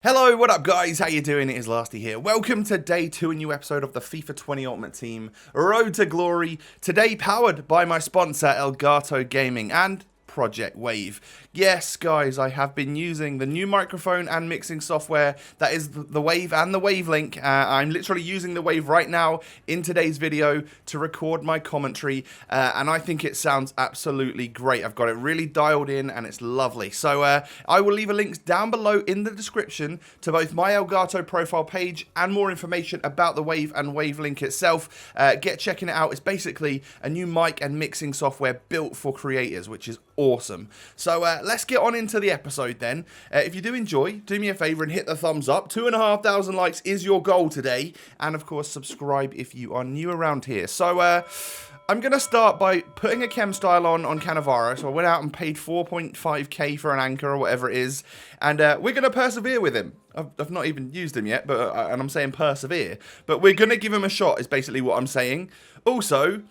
Hello, what up guys? How you doing? It is Lasty here. Welcome to day 2, a new episode of the FIFA 20 Ultimate Team Road to Glory. Today powered by my sponsor Elgato Gaming and Project Wave. Yes, guys, I have been using the new microphone and mixing software that is the Wave and the Wavelink. I'm literally using the Wave right now in today's video to record my commentary, and I think it sounds absolutely great. I've got it really dialed in and it's lovely. So I will leave a link down below in the description to both my Elgato profile page and more information about the Wave and Wavelink itself. Get checking it out. It's basically a new mic and mixing software built for creators, which is awesome. So let's get on into the episode then. If you do enjoy, do me a favor and hit the thumbs up. 2,500 likes is your goal today. And of course, subscribe if you are new around here. So I'm going to start by putting a chem style on Cannavaro. So I went out and paid 4.5k for an anchor or whatever it is. And we're going to persevere with him. I've not even used him yet, but and I'm saying persevere. But we're going to give him a shot is basically what I'm saying. Also,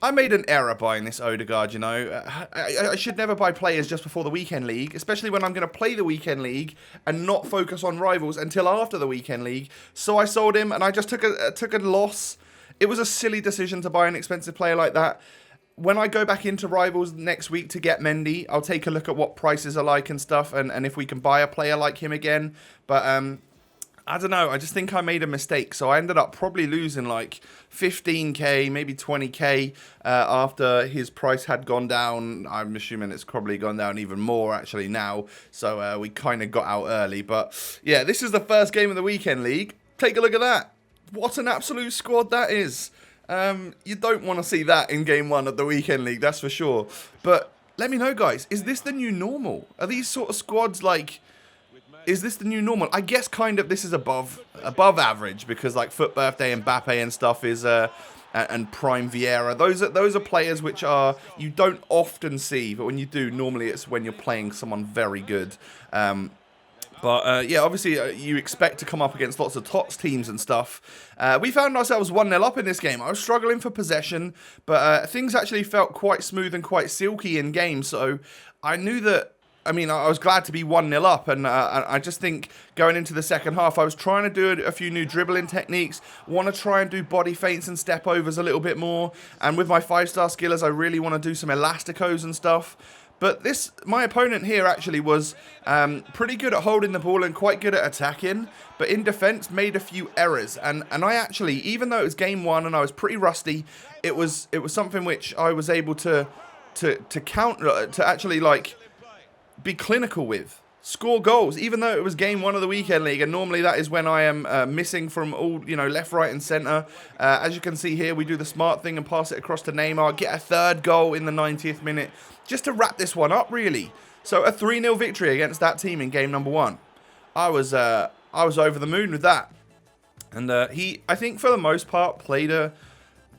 I made an error buying this Odegaard, you know. I should never buy players just before the weekend league, especially when I'm going to play the weekend league and not focus on rivals until after the weekend league. So I sold him and I just took a loss. It was a silly decision to buy an expensive player like that. When I go back into rivals next week to get Mendy, I'll take a look at what prices are like and stuff and if we can buy a player like him again. But I don't know, I just think I made a mistake, so I ended up probably losing like 15k, maybe 20k after his price had gone down. I'm assuming it's probably gone down even more actually now, so we kind of got out early. But yeah, this is the first game of the weekend league. Take a look at that. What an absolute squad that is. You don't want to see that in game 1 of the weekend league, that's for sure. But let me know, guys, is this the new normal? Are these sort of squads like... Is this the new normal? I guess kind of this is above average because like Foot Birthday, Mbappe and stuff is and Prime Vieira. Those are players which are you don't often see, but when you do, normally it's when you're playing someone very good. But yeah, obviously you expect to come up against lots of TOTS teams and stuff. We found ourselves 1-0 up in this game. I was struggling for possession, but things actually felt quite smooth and quite silky in game. So I knew that. I mean, I was glad to be 1-0 up, and I just think going into the second half, I was trying to do a few new dribbling techniques, want to try and do body feints and step overs a little bit more, and with my 5-star skillers, I really want to do some elasticos and stuff. But my opponent here actually was pretty good at holding the ball and quite good at attacking, but in defense made a few errors, and I actually, even though it was game 1 and I was pretty rusty, it was something which I was able to counter, to actually like be clinical with, score goals, even though it was game 1 of the weekend league, and normally that is when I am missing from all, you know, left, right and centre. As you can see here, we do the smart thing and pass it across to Neymar, get a 3rd goal in the 90th minute, just to wrap this one up really. So a 3-0 victory against that team in game number 1. I was over the moon with that. And I think for the most part played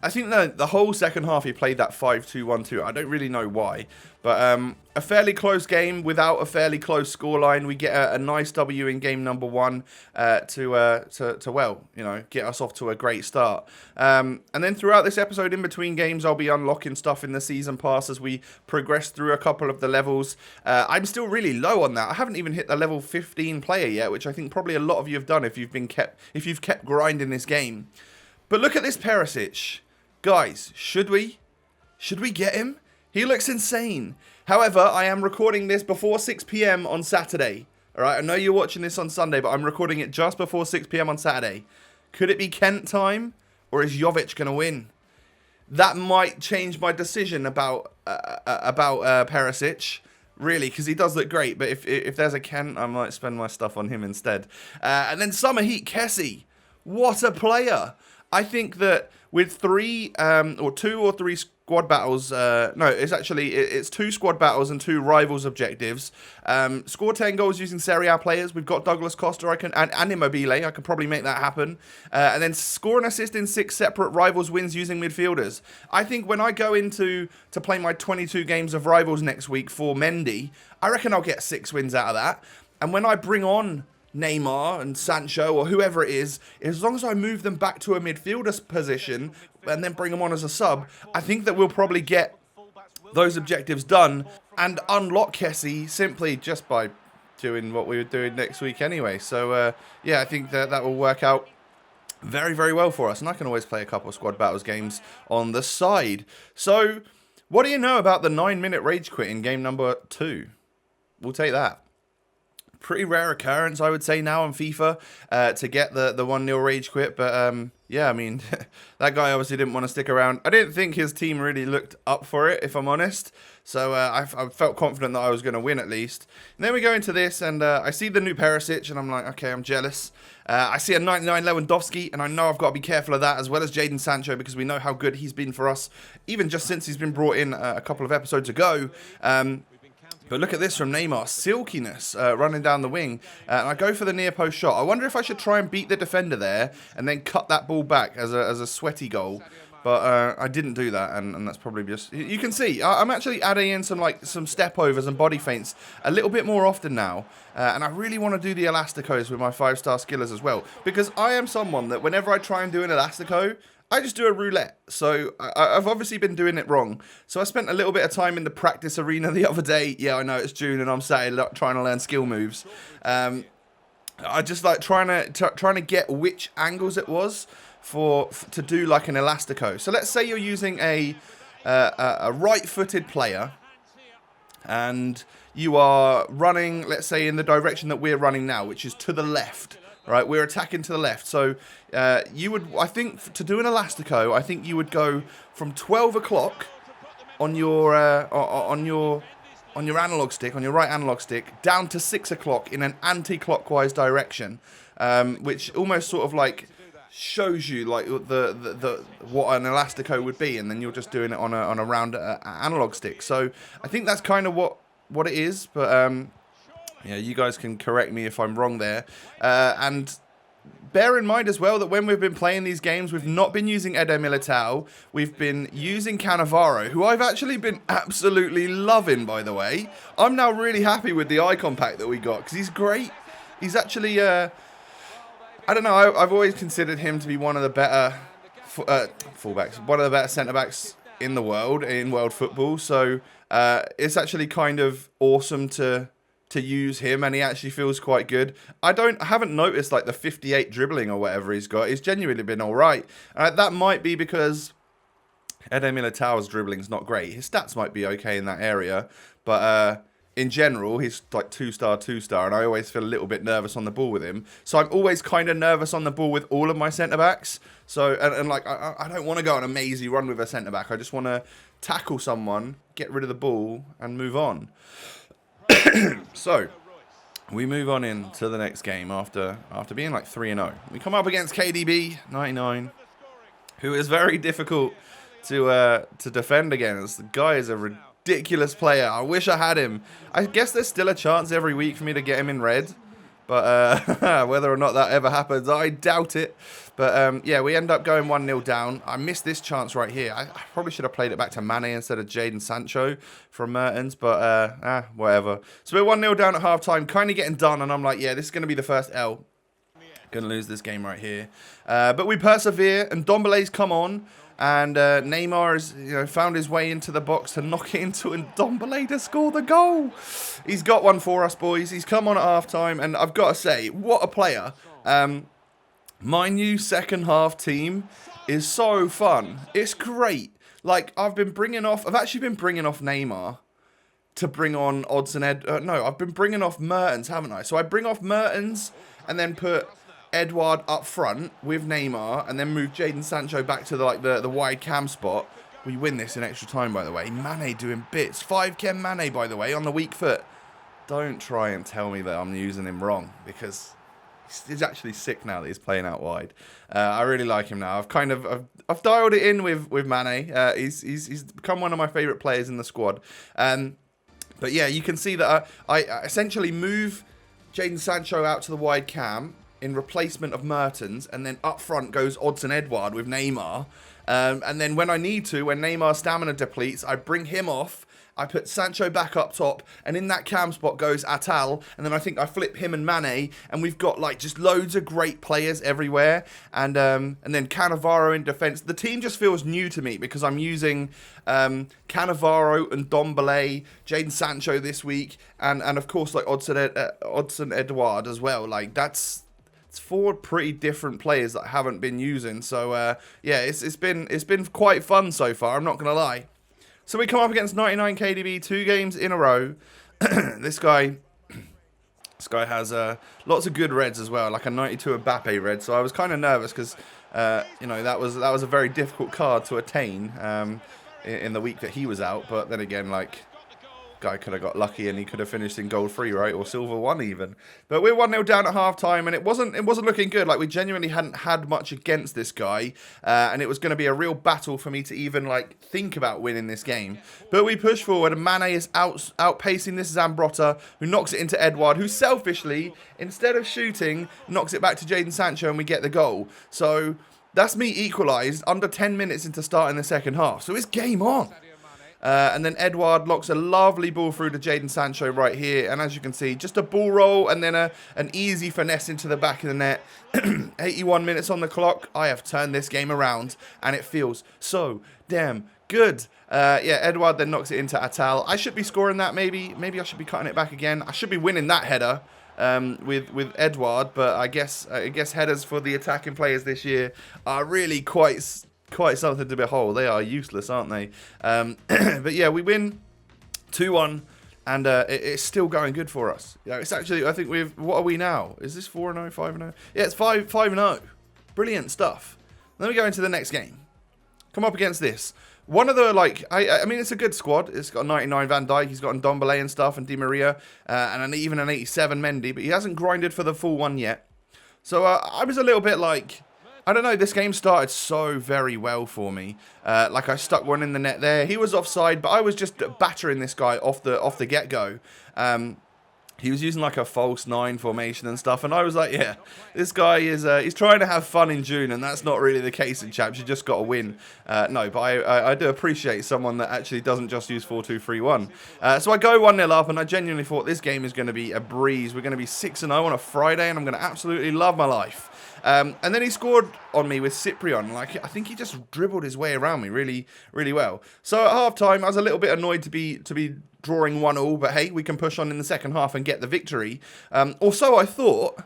I think the whole second half he played that 5-2-1-2. I don't really know why. But a fairly close game without a fairly close scoreline. We get a nice W in game number 1 to well, you know, get us off to a great start. And then throughout this episode, in between games, I'll be unlocking stuff in the season pass as we progress through a couple of the levels. I'm still really low on that. I haven't even hit the level 15 player yet, which I think probably a lot of you have done if you've kept grinding this game. But look at this Perisic. Guys, should we get him? He looks insane. However, I am recording this before 6 PM on Saturday. Alright, I know you're watching this on Sunday, but I'm recording it just before 6 PM on Saturday. Could it be Kent time? Or is Jovic going to win? That might change my decision about Perisic. Really, because he does look great. But if there's a Kent, I might spend my stuff on him instead. And then Summer Heat Perisic. What a player. I think that with 2 or 3 squad battles, no, it's 2 squad battles and 2 rivals objectives. Score 10 goals using Serie A players. We've got Douglas Costa, and Immobile. I could probably make that happen. And then score and assist in 6 separate rivals wins using midfielders. I think when I go into to play my 22 games of rivals next week for Mendy, I reckon I'll get 6 wins out of that. And when I bring on Neymar and Sancho or whoever it is, as long as I move them back to a midfielder's position and then bring them on as a sub, I think that we'll probably get those objectives done and unlock Kessie simply just by doing what we were doing next week anyway. So, yeah, I think that will work out very, very well for us. And I can always play a couple of squad battles games on the side. So, what do you know about the 9-minute rage quit in game number 2? We'll take that. Pretty rare occurrence, I would say, now on FIFA to get the 1-0 rage quit. But, yeah, I mean, that guy obviously didn't want to stick around. I didn't think his team really looked up for it, if I'm honest. So I felt confident that I was going to win at least. And then we go into this, and I see the new Perisic, and I'm like, okay, I'm jealous. I see a 99 Lewandowski, and I know I've got to be careful of that, as well as Jadon Sancho, because we know how good he's been for us, even just since he's been brought in a couple of episodes ago. But look at this from Neymar, silkiness running down the wing. And I go for the near post shot. I wonder if I should try and beat the defender there and then cut that ball back as a sweaty goal. But I didn't do that, and that's probably just... You can see, I'm actually adding in some step overs and body feints a little bit more often now. And I really want to do the elasticos with my 5-star skillers as well. Because I am someone that whenever I try and do an elastico, I just do a roulette. So I've obviously been doing it wrong. So I spent a little bit of time in the practice arena the other day. Yeah, I know it's June and I'm sat trying to learn skill moves. I just like trying to get which angles it was to do like an elastico. So let's say you're using a right-footed player and you are running, let's say, in the direction that we're running now, which is to the left. Right, we're attacking to the left. So you would, I think, to do an elastico, I think you would go from 12 o'clock on your analog stick, on your right analog stick, down to 6 o'clock in an anti-clockwise direction, which almost sort of like shows you like the what an elastico would be, and then you're just doing it on a round analog stick. So I think that's kind of what it is, but yeah, you guys can correct me if I'm wrong there. And bear in mind as well that when we've been playing these games, we've not been using Eder Militao. We've been using Cannavaro, who I've actually been absolutely loving, by the way. I'm now really happy with the icon pack that we got, because he's great. He's actually, I don't know, I've always considered him to be one of the better fullbacks, one of the better centre-backs in the world, in world football. So it's actually kind of awesome to use him, and he actually feels quite good. I haven't noticed like the 58 dribbling or whatever he's got. He's genuinely been all right. That might be because Eder Militao's dribbling's not great. His stats might be okay in that area, but in general, he's like 2-star, and I always feel a little bit nervous on the ball with him. So I'm always kind of nervous on the ball with all of my centre-backs. So, and like, I don't want to go on a mazy run with a centre-back. I just want to tackle someone, get rid of the ball, and move on. So, we move on into the next game after being like 3-0. We come up against KDB, 99, who is very difficult to defend against. The guy is a ridiculous player. I wish I had him. I guess there's still a chance every week for me to get him in red. But whether or not that ever happens, I doubt it. But yeah, we end up going 1-0 down. I missed this chance right here. I probably should have played it back to Mane instead of Jadon Sancho from Mertens. But whatever. So we're 1-0 down at half-time, kind of getting done. And I'm like, yeah, this is going to be the first L. Going to lose this game right here. But we persevere, and Ndombele's come on. And Neymar has found his way into the box to knock it into, and Ndombele to score the goal. He's got one for us, boys. He's come on at half-time, and I've got to say, what a player. My new second-half team is so fun. It's great. Like, I've actually been bringing off Neymar to bring on Odds and I've been bringing off Mertens, haven't I? So I bring off Mertens and then put Edouard up front with Neymar, and then move Jadon Sancho back to the wide cam spot. We win this in extra time, by the way. Mane doing bits. 5-chem Mane, by the way, on the weak foot. Don't try and tell me that I'm using him wrong, because he's actually sick now that he's playing out wide. I really like him now. I've dialed it in with Mane. He's become one of my favourite players in the squad. But yeah, you can see that I essentially move Jadon Sancho out to the wide cam in replacement of Mertens, and then up front goes Odds and Edouard with Neymar. And then when I need to, when Neymar's stamina depletes, I bring him off I put Sancho back up top, and in that cam spot goes Atal, and then I think I flip him and Mane, and we've got like just loads of great players everywhere, and then Cannavaro in defence. The team just feels new to me because I'm using Cannavaro and Ndombele, Jadon Sancho this week, and of course like Odsonne Edouard as well. Like it's 4 pretty different players that I haven't been using. So yeah, it's been quite fun so far, I'm not gonna lie. So we come up against 99 KDB 2 games in a row. This guy has lots of good reds as well, like a 92 Mbappe red. So I was kind of nervous because you know, that was a very difficult card to attain in the week that he was out. But then again, like, guy could have got lucky and he could have finished in gold 3, right, or silver 1 even. But we're 1-0 down at half time, and it wasn't looking good. Like, we genuinely hadn't had much against this guy, and it was going to be a real battle for me to even like think about winning this game. But we push forward, and Mane is outpacing this Zambrotta, who knocks it into Edouard, who selfishly, instead of shooting, knocks it back to Jadon Sancho, and we get the goal. So that's me equalised under 10 minutes into starting the second half. So it's game on. And then Edouard locks a lovely ball through to Jadon Sancho right here. And as you can see, just a ball roll and then an easy finesse into the back of the net. 81 minutes on the clock. I have turned this game around, and it feels so damn good. Yeah, Edouard then knocks it into Atal. I should be scoring that maybe. Maybe I should be cutting it back again. I should be winning that header with Edouard. But I guess headers for the attacking players this year are really quite something to behold. They are useless, aren't they? But yeah, we win 2-1, and it's still going good for us. Yeah, it's actually, I think what are we now? Is this 4-0, 5-0? Yeah, it's 5-0. Brilliant stuff. Then we go into the next game. Come up against this. One of the, like, I mean, it's a good squad. It's got a 99 Van Dijk. He's got Ndombele and stuff, and Di Maria, and even an 87 Mendy, but he hasn't grinded for the full one yet. So I was a little bit like, I don't know, this game started so very well for me. Like, I stuck one in the net there. He was offside, but I was just battering this guy off the get-go. He was using like a false 9 formation and stuff, and I was like, yeah, this guy is he's trying to have fun in June, and that's not really the case in chaps. You just got to win. No, but I do appreciate someone that actually doesn't just use 4-2-3-1. So I go 1-0 up, and I genuinely thought this game is going to be a breeze. We're going to be 6-0 on a Friday, and I'm going to absolutely love my life. And then he scored on me with Cyprian. Like, I think he just dribbled his way around me really, really well. So at half-time, I was a little bit annoyed to be drawing 1-1, but hey, we can push on in the second half and get the victory. Or so I thought.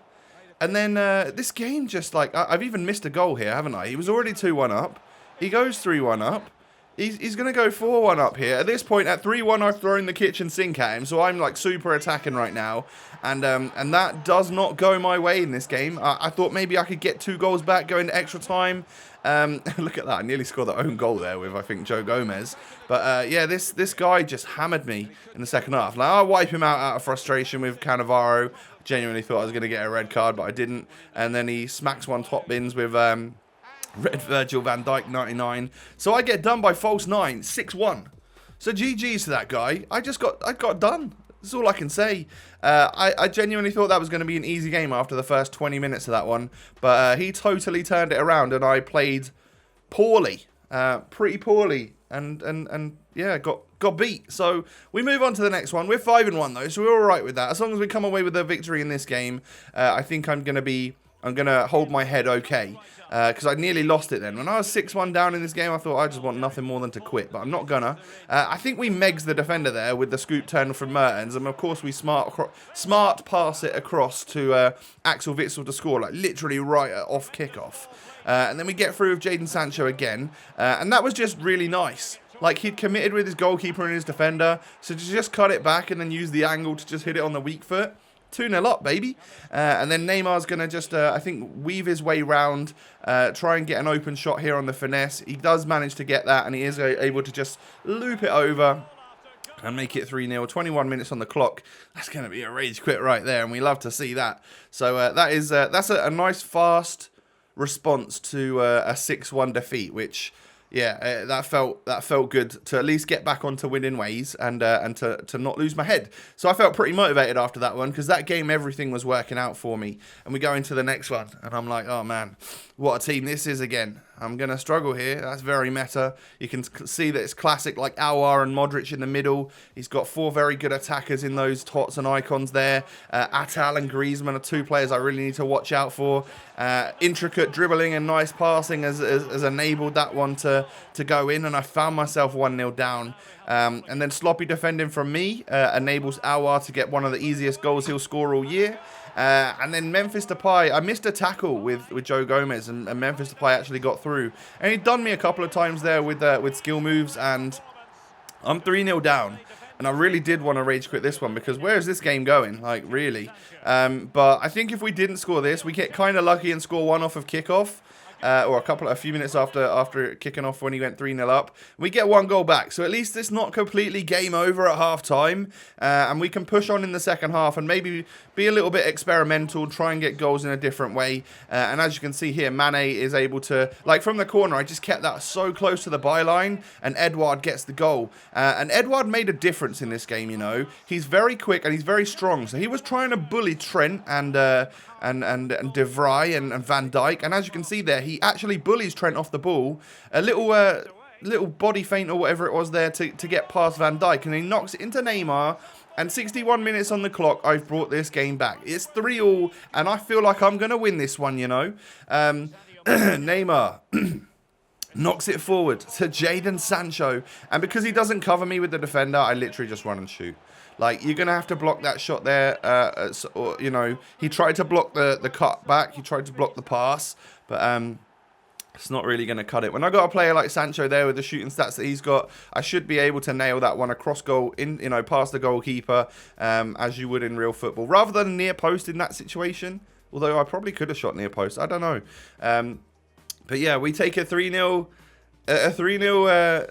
And then this game just, like, I've even missed a goal here, haven't I? He was already 2-1 up. He goes 3-1 up. He's going to go 4-1 up here. At this point, at 3-1, I've thrown the kitchen sink at him, so I'm, like, super attacking right now. And that does not go my way in this game. I thought maybe I could get 2 goals back, go into extra time. Look at that. I nearly scored the own goal there with, I think, Joe Gomez. But, yeah, this guy just hammered me in the second half. Like, I'll wipe him out of frustration with Cannavaro. Genuinely thought I was going to get a red card, but I didn't. And then he smacks one top bins with Red Virgil van Dijk 99. So I get done by false 9, 6-1. So GG's to that guy. I got done. That's all I can say. I genuinely thought that was going to be an easy game after the first 20 minutes of that one. But he totally turned it around, and I played poorly. Pretty poorly. And yeah, got beat. So we move on to the next one. We're 5-1 though, so we're all right with that. As long as we come away with a victory in this game, I think I'm going to hold my head okay. Because I nearly lost it then. When I was 6-1 down in this game, I thought I just want nothing more than to quit. But I'm not gonna. I think we megs the defender there with the scoop turn from Mertens. And of course we smart pass it across to Axel Witsel to score. Like literally right off kickoff. And then we get through with Jadon Sancho again. And that was just really nice. Like, he'd committed with his goalkeeper and his defender. So to just cut it back and then use the angle to just hit it on the weak foot. 2-0 up, baby. And then Neymar's going to just, I think, weave his way round, try and get an open shot here on the finesse. He does manage to get that, and he is able to just loop it over and make it 3-0. 21 minutes on the clock. That's going to be a rage quit right there, and we love to see that. So that's a nice, fast response to a 6-1 defeat, which... yeah, that felt good to at least get back onto winning ways and to not lose my head. So I felt pretty motivated after that one because that game, everything was working out for me. And we go into the next one and I'm like, oh man, what a team this is again. I'm going to struggle here. That's very meta. You can see that it's classic, like Aouar and Modric in the middle. He's got 4 very good attackers in those tots and icons there. Atal and Griezmann are 2 players I really need to watch out for. Intricate dribbling and nice passing has enabled that one to go in, and I found myself 1-0 down. And then sloppy defending from me enables Aouar to get one of the easiest goals he'll score all year. And then Memphis Depay, I missed a tackle with Joe Gomez, and Memphis Depay actually got through. And he'd done me a couple of times there with skill moves, and I'm 3-0 down. And I really did want to rage quit this one, because where is this game going? Like, really? But I think if we didn't score this, we get kind of lucky and score 1 off of kickoff. Or a few minutes after kicking off when he went 3-0 up. We get 1 goal back, so at least it's not completely game over at half-time, and we can push on in the second half and maybe be a little bit experimental, try and get goals in a different way. And as you can see here, Mane is able to, like from the corner, I just kept that so close to the byline, and Edouard gets the goal. And Edouard made a difference in this game, you know. He's very quick and he's very strong, so he was trying to bully Trent and De Vrij and Van Dijk, and as you can see there, he actually bullies Trent off the ball, a little body feint or whatever it was there to get past Van Dijk, and he knocks it into Neymar, and 61 minutes on the clock, I've brought this game back. It's 3-3, and I feel like I'm going to win this one, you know. Neymar knocks it forward to Jadon Sancho, and because he doesn't cover me with the defender, I literally just run and shoot. Like, you're going to have to block that shot there. Or, you know, he tried to block the cut back. He tried to block the pass. But it's not really going to cut it. When I got a player like Sancho there with the shooting stats that he's got, I should be able to nail that one across goal, past the goalkeeper, as you would in real football. Rather than near post in that situation. Although I probably could have shot near post. I don't know. But yeah, we take a 3-0... A 3-0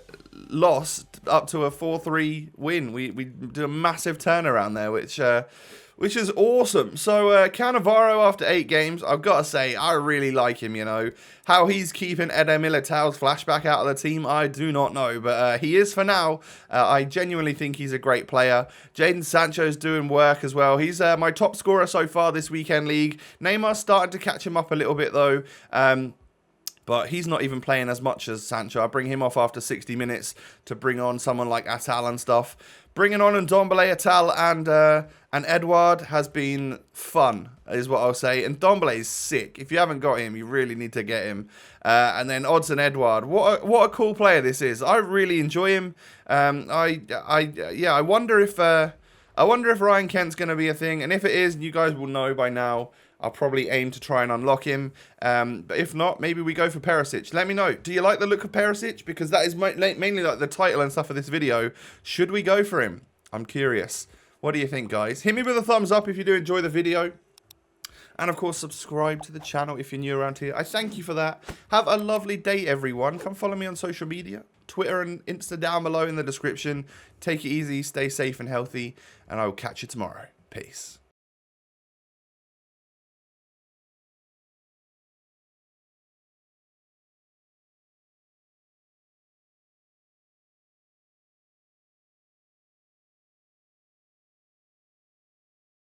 loss up to a 4-3 win. We did a massive turnaround there, which is awesome. So Cannavaro, after 8 games, I've got to say, I really like him, you know. How he's keeping Eder Militao's flashback out of the team, I do not know. But he is for now. I genuinely think he's a great player. Jadon Sancho's doing work as well. He's my top scorer so far this weekend league. Neymar's starting to catch him up a little bit, though. But he's not even playing as much as Sancho. I bring him off after 60 minutes to bring on someone like Atal and stuff. Bringing on Ndombele, Atal, and Edouard has been fun, is what I'll say. And Ndombele is sick. If you haven't got him, you really need to get him. And then Odds and Edouard. What a cool player this is. I really enjoy him. I wonder if Ryan Kent's going to be a thing. And if it is, you guys will know by now. I'll probably aim to try and unlock him. But if not, maybe we go for Perisic. Let me know. Do you like the look of Perisic? Because that is mainly like the title and stuff of this video. Should we go for him? I'm curious. What do you think, guys? Hit me with a thumbs up if you do enjoy the video. And, of course, subscribe to the channel if you're new around here. I thank you for that. Have a lovely day, everyone. Come follow me on social media. Twitter and Insta down below in the description. Take it easy. Stay safe and healthy. And I will catch you tomorrow. Peace.